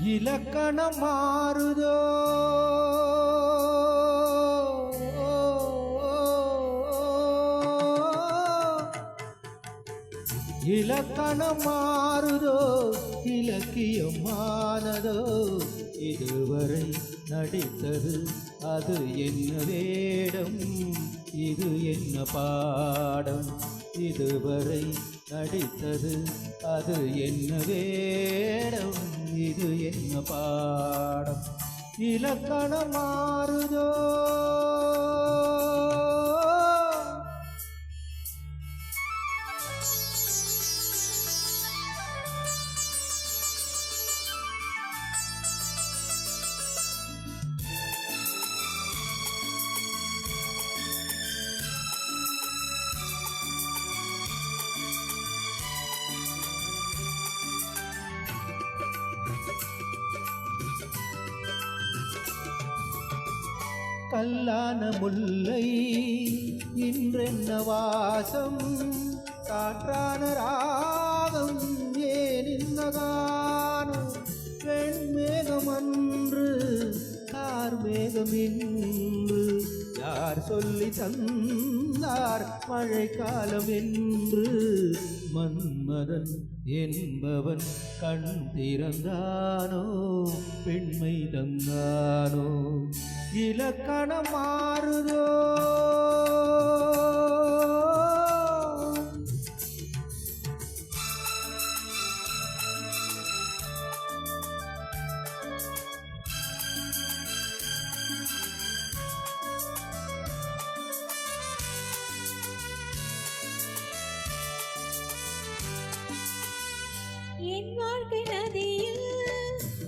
இலக்கணம் மாறுதோ இலக்கணம் மாறுதோ இலக்கியம் மானதோ இதுவரை நடித்தது அது என்ன வேடம் இது என்ன பாடம் இதுவரை நடித்தது அது என்ன வேடம் இது என்ன பாடம் இலக்கணம் மாறுதோ கல்லான முல்லை இன்றென்ன வாசம் காற்றான ராகம் ஏன் இந்த கானம் வெண்மேகம் அன்று கார்மேகம் இன்று யார் சொல்லி தந்தார் மழைக்காலம் என்று மன்மதன் என்பவன் கண் திறந்தானோ பெண்மை தந்தானோ இலக்கணம் மாறுதோ என் வாழ்க்கை நதியில்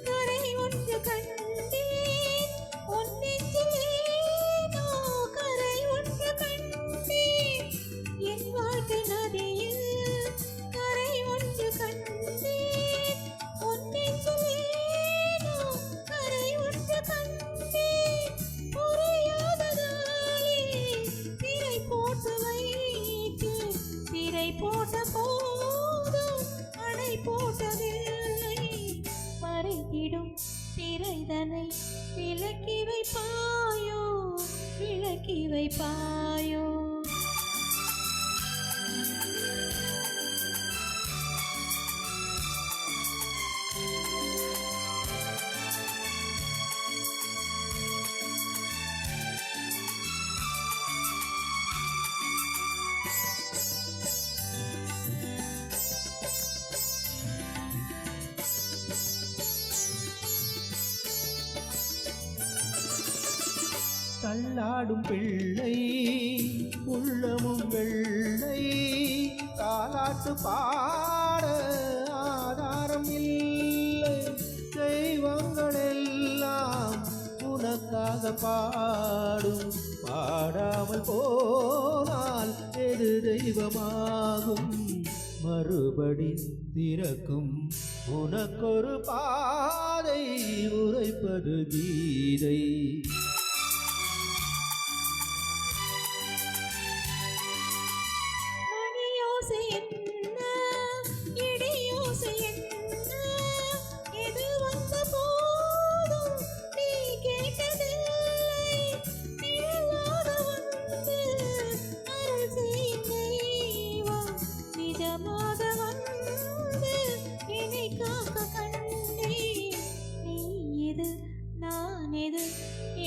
கரை ஒன்று கண்டேன் உன் நெஞ்சிலேனோ கரை ஒன்று கண்டேன் என் வாழ்க்கை நதியில் கரை ஒன்று கண்டேன் உன் நெஞ்சிலேனோ கரை ஒன்று கண்டேன் புரியாததாலே திரை போட்டு வைத்து திரை போட்ட போதும் போட்டதில்லை மறைத்திடும் திரைதனை விலக்கி வைப்பாயோ விலக்கி வைப்பாயோ தள்ளாடும் பிள்ளை உள்ளமும் வெள்ளை தாலாட்டு பாட ஆதாரம் இல்லை தெய்வங்கள் எல்லாம் உனக்காக பாடும் பாடாமல் போனால் எது தெய்வமாகும் மறுபடி திறக்கும் உனக்கொரு பாதை உரைப்பது கீதை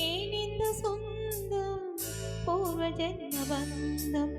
ஏன் இந்த சொந்தம் பூர்வ ஜென்ம பந்தம்